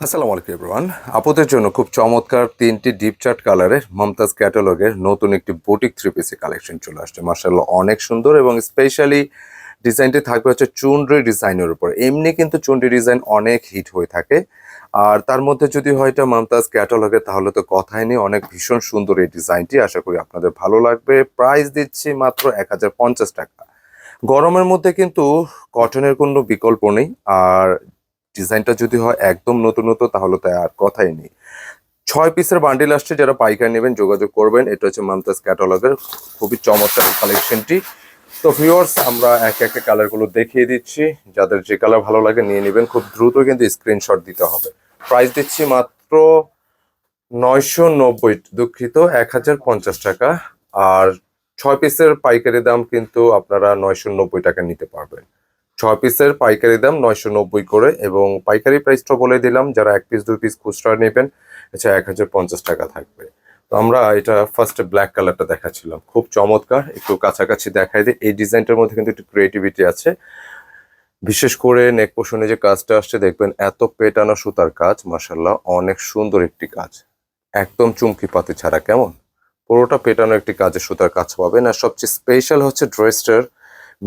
আসসালামু আলাইকুম এভরিওয়ান। আপুদের জন্য খুব চমৎকার ৩টি ডিপ চার্ট কালারের মমতাজ ক্যাটালগের নতুন একটি বুটিক থ্রি পিসি কালেকশন চলে আসছে। মাশাআল্লাহ অনেক সুন্দর এবং স্পেশালি ডিজাইনটি থাকবে হচ্ছে চুনরি ডিজাইনের উপর। এমনি কিন্তু চুনরি ডিজাইন অনেক হিট হয়ে থাকে। আর তার মধ্যে যদি হয় এটা মমতাজ ক্যাটালগের তাহলে তো কথাই নেই, অনেক ভীষণ সুন্দর এই ডিজাইনটি। আশা করি আপনাদের ভালো লাগবে। প্রাইস দিচ্ছি মাত্র ১,০৫০ টাকা। গরমের মধ্যে কিন্তু কটনের কোনো বিকল্প নেই। আর ডিজাইনটা যদি হয় একদম নতুন তাহলে তো আর কথাই নেই। ৬ পিসের বান্ডিল আসছে, যারা পাইকারি নেবেন যোগাযোগ করবেন। এটা হচ্ছে মমতাজ ক্যাটালগের খুবই চমৎকার কালেকশনটি। তো ভিউয়ার্স, আমরা একে একে কালারগুলো দেখিয়ে দিচ্ছি। যাদের যে কালার ভালো লাগে নিয়ে নেবেন, খুব দ্রুত কিন্তু স্ক্রিনশট দিতে হবে। প্রাইস দিচ্ছি মাত্র ৯৯০, দুঃখিত ১,০৫০ টাকা। আর ৬ পিসের পাইকারি দাম কিন্তু আপনারা ৯৯০ টাকা নিতে পারবেন। ৬ পিসের পাইকারি দাম ৯৯০ করে, এবং পাইকারি প্রাইসটা বলে দিলাম। যারা ১ পিস ২ পিস খুচরা নেবেন আচ্ছা ১,০৫০ টাকা থাকবে। তো আমরা এটা ফার্স্টে ব্ল্যাক কালারটা দেখাচ্ছিলাম, খুব চমৎকার। একটু কাছাকাছি দেখাই দিই। এই ডিজাইনটার মধ্যে কিন্তু একটু ক্রিয়েটিভিটি আছে, বিশেষ করে নেক পোর্শনে যে কাজটা আসছে দেখবেন, এত পেটানো সুতার কাজ, মাশাআল্লাহ অনেক সুন্দর একটি কাজ, একদম চুমকি পাতি ছাড়া। কেমন পুরোটা পেটানো একটি কাজের সুতার কাজ পাবেন। আর সবচেয়ে স্পেশাল হচ্ছে ড্রেসটার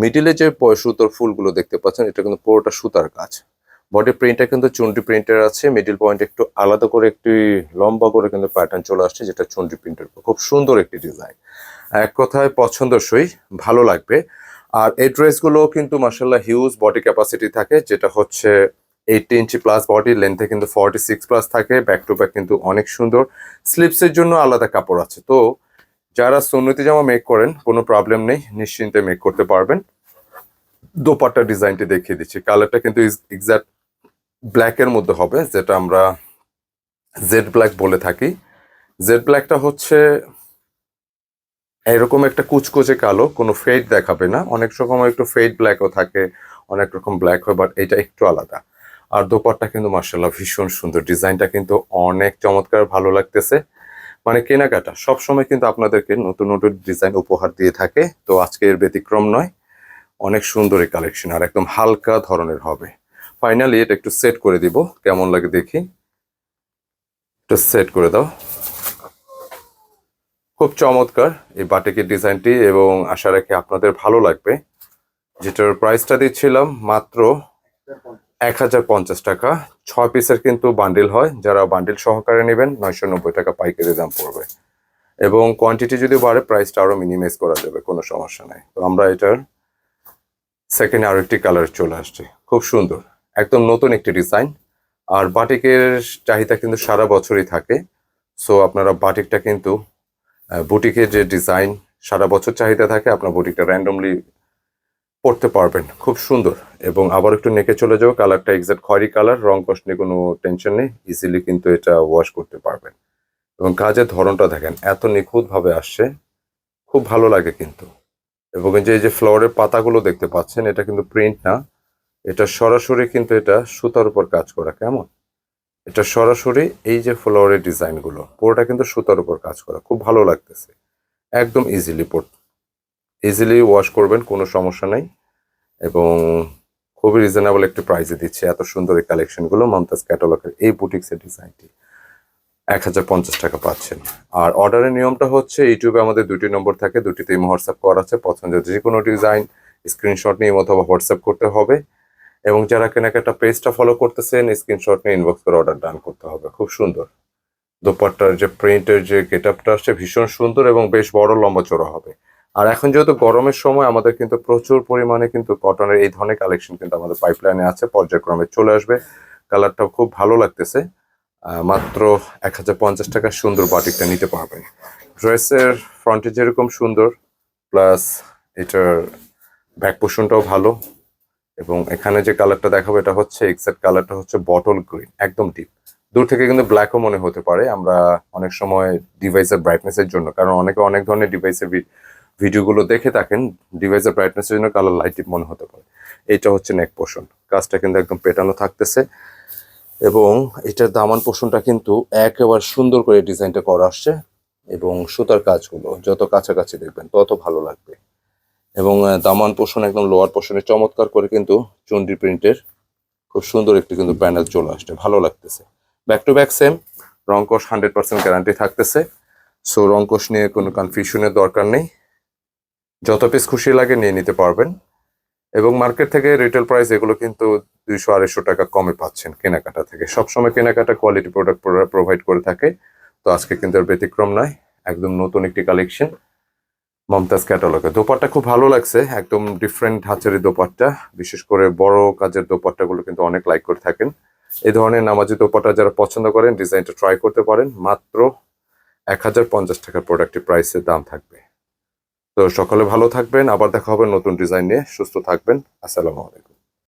মিডিলে যে সুতোর ফুলগুলো দেখতে পাচ্ছেন, এটা কিন্তু পুরোটা সুতার কাজ। বডি প্রিন্টটা কিন্তু চুনরি প্রিন্টের আছে, মিডিল পয়েন্ট একটু আলাদা করে একটি লম্বা করে কিন্তু প্যাটার্ন চলে আসছে, যেটা চুনরি প্রিন্টের। খুব সুন্দর একটি ডিজাইন, এক কথায় পছন্দসই, ভালো লাগবে। আর এই ড্রেসগুলো কিন্তু মাশাআল্লাহ হিউজ বডি ক্যাপাসিটি থাকে, যেটা হচ্ছে 80 ইঞ্চি প্লাস বডি, লেন্থে কিন্তু 46 প্লাস থাকে। ব্যাক টু ব্যাক কিন্তু অনেক সুন্দর। স্লিপসের জন্য আলাদা কাপড় আছে। তো যারা সুন্নতি জামা মেক করেন কোনো প্রবলেম নেই, নিশ্চিন্তে মেক করতে পারবেন। দোপাট্টার ডিজাইনটি দেখিয়ে দিচ্ছি। কালারটা কিন্তু এক্সাক্ট ব্ল্যাকের মধ্যে হবে, যেটা আমরা জেড ব্ল্যাক বলে থাকি। জেড ব্ল্যাকটা হচ্ছে এরকম একটা কুচকুচে কালো, কোনো ফেড দেখাবে না। অনেক সময় একটু ফেড ব্ল্যাকও থাকে, অনেক রকম ব্ল্যাক হয়, বাট এটা একটু আলাদা। আর দোপাট্টা কিন্তু মাশাআল্লাহ ভীষণ সুন্দর। ডিজাইনটা কিন্তু অনেক চমৎকার, ভালো লাগতেছে। মানে কেনাকাটা সবসময় কিন্তু আপনাদেরকে নতুন নতুন ডিজাইন উপহার দিয়ে থাকে, তো আজকে এর ব্যতিক্রম নয়। অনেক সুন্দর এই কালেকশন, আর একদম হালকা ধরনের হবে। ফাইনালি এটা একটু সেট করে দিব, কেমন লাগে দেখি। একটু সেট করে দাও। খুব চমৎকার এই বাটিকের ডিজাইনটি, এবং আশা রাখি আপনাদের ভালো লাগবে। যেটার প্রাইসটা দিচ্ছিলাম মাত্র ১,০৫০ টাকা। ৬ পিসের কিন্তু বান্ডিল হয়, যারা বান্ডিল সহকারে নেবেন ৯৯০ টাকা পাইকারি দাম পড়বে। এবং কোয়ান্টিটি যদি বাড়ে প্রাইসটা আরো মিনিমাইজ করা যাবে, কোনো সমস্যা নাই। তো আমরা এটার সেকেন্ড আরো একটি কালার চলে আসছে, খুব সুন্দর, একদম নতুন একটি ডিজাইন। আর বাটিকের চাহিদা কিন্তু সারা বছরই থাকে। সো আপনারা বাটিকটা কিন্তু বুটিকের যে ডিজাইন সারা বছর চাহিদা থাকে, আপনার বুটিকটা র্যান্ডমলি পড়তে পারবেন, খুব সুন্দর। এবং আবার একটু নেকে চলে যাও, কালারটা এক্সাক্ট খয়েরি কালার, রং কষ্ট নিয়ে কোনো টেনশন নেই, ইজিলি কিন্তু এটা ওয়াশ করতে পারবেন। এবং কাজের ধরনটা দেখেন, এত নিখুঁতভাবে আসছে, খুব ভালো লাগে কিন্তু। এবং এই যে ফ্লোরের পাতাগুলো দেখতে পাচ্ছেন, এটা কিন্তু প্রিন্ট না, এটা সরাসরি কিন্তু এটা সুতার উপর কাজ করা। কেমন এটা সরাসরি এই যে ফ্লোরের ডিজাইনগুলো পুরোটা কিন্তু সুতার উপর কাজ করা, খুব ভালো লাগতেছে। একদম ইজিলি ওয়াশ করবেন, কোনো সমস্যা নাই। এবং খুবই রিজনেবল একটি প্রাইসে দিচ্ছে এত সুন্দর এই কালেকশনগুলো। মমতাজ ক্যাটালগের এই বুটিক্সের ডিজাইনটি ১,০৫০ টাকা পাচ্ছেন। আর অর্ডারের নিয়মটা হচ্ছে, ইউটিউবে আমাদের ২টি নম্বর থাকে, দুটিতেই হোয়াটসঅ্যাপ করা আছে। পছন্দের যে কোনো ডিজাইন স্ক্রিনশট নিয়ে অথবা হোয়াটসঅ্যাপ করতে হবে। এবং যারা কেনাকাটা পেজটা ফলো করতেছেন, স্ক্রিনশট নিয়ে ইনবক্স করে অর্ডার ডান করতে হবে। খুব সুন্দর দোপাট্টার যে প্রিন্টের যে গেট আপটা আসছে, ভীষণ সুন্দর এবং বেশ বড় লম্বা চড়া হবে। আর এখন যেহেতু গরমের সময়, আমাদের কিন্তু প্রচুর পরিমাণে কিন্তু কটনের এই ধরনের কালেকশন কিন্তু আমাদের পাইপলাইনে আছে, পর্যায়ক্রমে চলে আসবে। কালারটাও খুব ভালো লাগতেছে। মাত্র ১,০৫০ টাকা সুন্দর বাটিকটা নিতে পারবেন। ড্রেসের ফ্রন্টে যেরকম সুন্দর, প্লাস এটার ব্যাক পোর্শনটাও ভালো। এবং এখানে যে কালারটা দেখাবো, এটা হচ্ছে এক্সাক্ট কালারটা হচ্ছে বটল গ্রিন, একদম ডিপ। দূর থেকে কিন্তু ব্ল্যাকও মনে হতে পারে। আমরা অনেক সময় ডিভাইসের ব্রাইটনেসের জন্য, কারণ অনেকে অনেক ধরনের ডিভাইসের ভিডিওগুলো দেখে থাকেন, ডিভাইসের ব্রাইটনেসের জন্য কালার লাইট ডিপ মনে হতে পারে। এইটা হচ্ছে নেক পোর্শন, কাজটা কিন্তু একদম পেটানো থাকতেছে। এবং এটার দামান পোর্শনটা কিন্তু একেবারে সুন্দর করে ডিজাইনটা করা আসছে, এবং সুতার কাজগুলো যত কাছাকাছি দেখবেন তত ভালো লাগবে। এবং দামান পোর্শন একদম লোয়ার পোর্শনে চমৎকার করে কিন্তু চুনরি প্রিন্টের খুব সুন্দর একটি কিন্তু প্যানেল চলে আসছে, ভালো লাগতেছে। ব্যাক টু ব্যাক সেম, রংকশ 100% গ্যারান্টি থাকতেছে। সো রংকশ নিয়ে কোনো কনফিউশনের দরকার নেই, যত পিস খুশি লাগে নিয়ে নিতে পারবেন। এবং মার্কেট থেকে রিটেল প্রাইস এগুলো কিন্তু 200-250 টাকা কমে পাচ্ছেন কেনাকাটা থেকে। সবসময় কেনাকাটা কোয়ালিটি প্রোডাক্ট প্রোভাইড করে থাকে, তো আজকে কিন্তু আর ব্যতিক্রম নয়। একদম নতুন একটি কালেকশন মমতাজ ক্যাটালগে। দোপাট্টা খুব ভালো লাগছে, একদম ডিফারেন্ট ধাঁচের দোপাট্টা। বিশেষ করে বড় কাজের দোপাট্টাগুলো কিন্তু অনেক লাইক করে থাকেন। এই ধরনের নামাজি দোপাট্টা যারা পছন্দ করেন ডিজাইনটা ট্রাই করতে পারেন। মাত্র 1050 টাকার প্রোডাক্টের প্রাইসের দাম থাকবে। তো সকলে ভালো থাকবেন, আবার দেখা হবে নতুন ডিজাইন নিয়ে। সুস্থ থাকবেন, আসসালামু আলাইকুম।